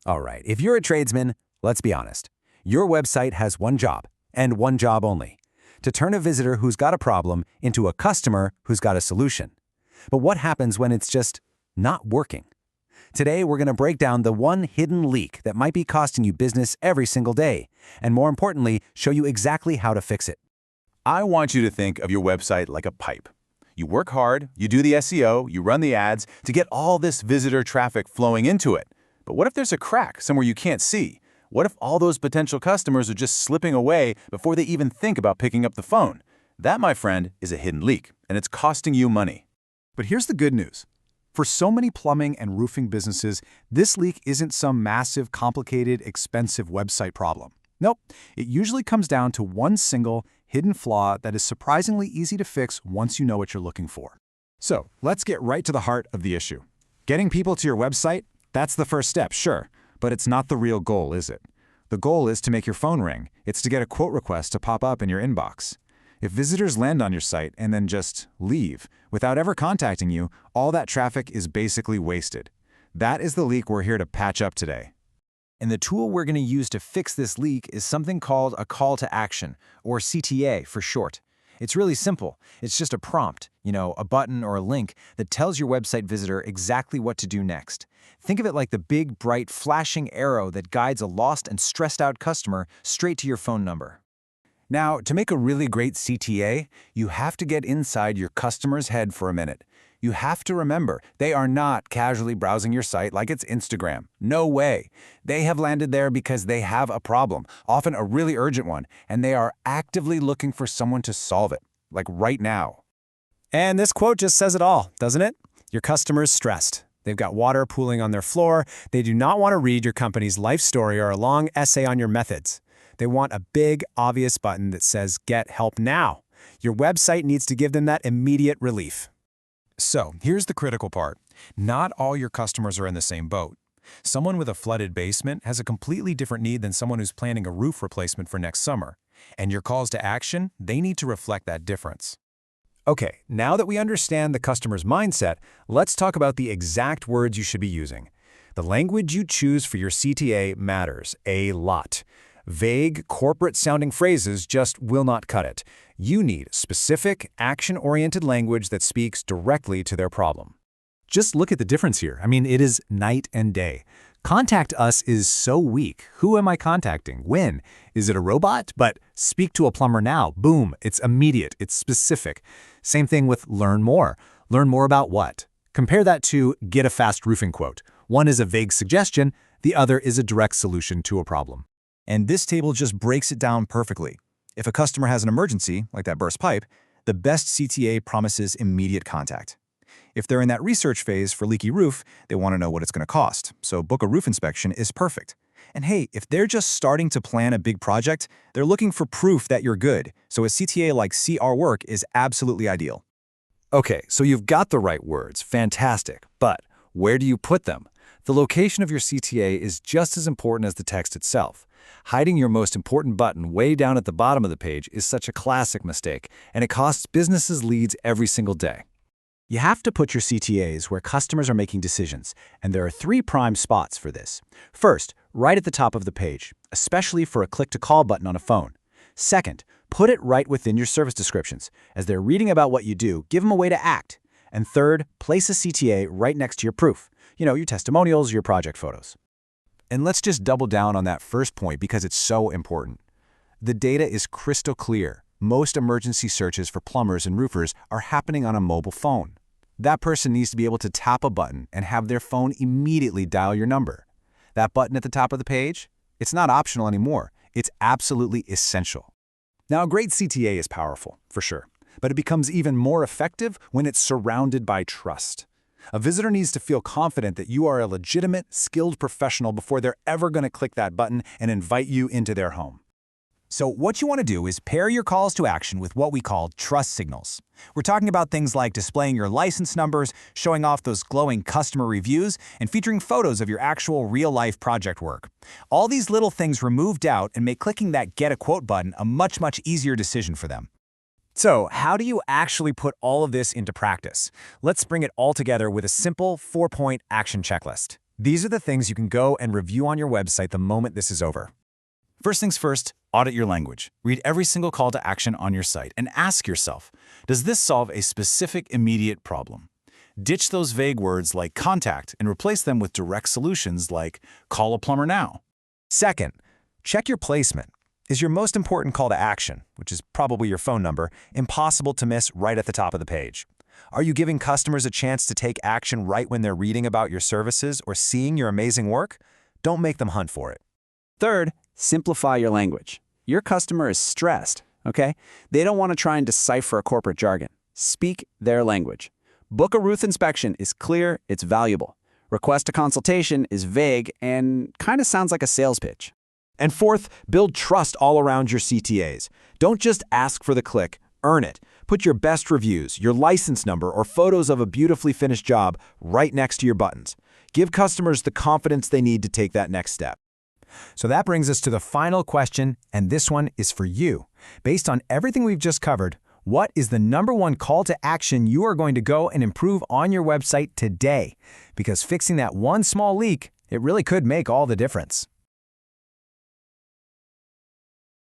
All right, if you're a tradesman, let's be honest. Your website has one job, and one job only: to turn a visitor who's got a problem into a customer who's got a solution. But what happens when it's just not working? Today, we're going to break down the one hidden leak that might be costing you business every single day, and more importantly, show you exactly how to fix it. I want you to think of your website like a pipe. You work hard, you do the SEO, you run the ads to get all this visitor traffic flowing into it. But what if there's a crack somewhere you can't see? What if all those potential customers are just slipping away before they even think about picking up the phone? That, my friend, is a hidden leak, and it's costing you money. But here's the good news. For so many plumbing and roofing businesses, this leak isn't some massive, complicated, expensive website problem. Nope, it usually comes down to one single, hidden flaw that is surprisingly easy to fix once you know what you're looking for. So, let's get right to the heart of the issue. Getting people to your website? That's the first step, sure, but it's not the real goal, is it? The goal is to make your phone ring. It's to get a quote request to pop up in your inbox. If visitors land on your site and then just leave, without ever contacting you, all that traffic is basically wasted. That is the leak we're here to patch up today. And the tool we're going to use to fix this leak is something called a call to action, or CTA for short. It's really simple. It's just a prompt, a button or a link that tells your website visitor exactly what to do next. Think of it like the big, bright, flashing arrow that guides a lost and stressed out customer straight to your phone number. Now, to make a really great CTA, you have to get inside your customer's head for a minute. You have to remember, they are not casually browsing your site like it's Instagram. No way. They have landed there because they have a problem, often a really urgent one, and they are actively looking for someone to solve it, like right now. And this quote just says it all, doesn't it? Your customer's stressed. They've got water pooling on their floor. They do not want to read your company's life story or a long essay on your methods. They want a big, obvious button that says, "Get help now." Your website needs to give them that immediate relief. So, here's the critical part. Not all your customers are in the same boat. Someone with a flooded basement has a completely different need than someone who's planning a roof replacement for next summer. And your calls to action, they need to reflect that difference. Okay, now that we understand the customer's mindset, let's talk about the exact words you should be using. The language you choose for your CTA matters a lot. Vague, corporate-sounding phrases just will not cut it. You need specific, action-oriented language that speaks directly to their problem. Just look at the difference here. It is night and day. Contact us is so weak. Who am I contacting? When? Is it a robot? But speak to a plumber now. Boom. It's immediate. It's specific. Same thing with learn more. Learn more about what? Compare that to get a fast roofing quote. One is a vague suggestion. The other is a direct solution to a problem. And this table just breaks it down perfectly. If a customer has an emergency, like that burst pipe, the best CTA promises immediate contact. If they're in that research phase for leaky roof, they want to know what it's going to cost, so book a roof inspection is perfect. And hey, if they're just starting to plan a big project, they're looking for proof that you're good, so a CTA like "See Our Work" is absolutely ideal. Okay, so you've got the right words. Fantastic. But where do you put them? The location of your CTA is just as important as the text itself. Hiding your most important button way down at the bottom of the page is such a classic mistake, and it costs businesses leads every single day. You have to put your CTAs where customers are making decisions, and there are 3 prime spots for this. First, right at the top of the page, especially for a click-to-call button on a phone. Second, put it right within your service descriptions. As they're reading about what you do, give them a way to act. And third, place a CTA right next to your proof. Your testimonials, your project photos. And let's just double down on that first point because it's so important. The data is crystal clear. Most emergency searches for plumbers and roofers are happening on a mobile phone. That person needs to be able to tap a button and have their phone immediately dial your number. That button at the top of the page? It's not optional anymore. It's absolutely essential. Now, a great CTA is powerful, for sure, but it becomes even more effective when it's surrounded by trust. A visitor needs to feel confident that you are a legitimate, skilled professional before they're ever going to click that button and invite you into their home. So what you want to do is pair your calls to action with what we call trust signals. We're talking about things like displaying your license numbers, showing off those glowing customer reviews, and featuring photos of your actual real-life project work. All these little things remove doubt and make clicking that Get a Quote button a much easier decision for them. So, how do you actually put all of this into practice? Let's bring it all together with a simple 4-point action checklist. These are the things you can go and review on your website the moment this is over. First things first, audit your language. Read every single call to action on your site and ask yourself, does this solve a specific immediate problem? Ditch those vague words like contact and replace them with direct solutions like call a plumber now. Second, check your placement. Is your most important call to action, which is probably your phone number, impossible to miss right at the top of the page? Are you giving customers a chance to take action right when they're reading about your services or seeing your amazing work? Don't make them hunt for it. Third, simplify your language. Your customer is stressed, okay? They don't want to try and decipher a corporate jargon. Speak their language. Book a roof inspection is clear, it's valuable. Request a consultation is vague and kind of sounds like a sales pitch. And fourth, build trust all around your CTAs. Don't just ask for the click, earn it. Put your best reviews, your license number, or photos of a beautifully finished job right next to your buttons. Give customers the confidence they need to take that next step. So that brings us to the final question, and this one is for you. Based on everything we've just covered, what is the #1 call to action you are going to go and improve on your website today? Because fixing that one small leak, it really could make all the difference.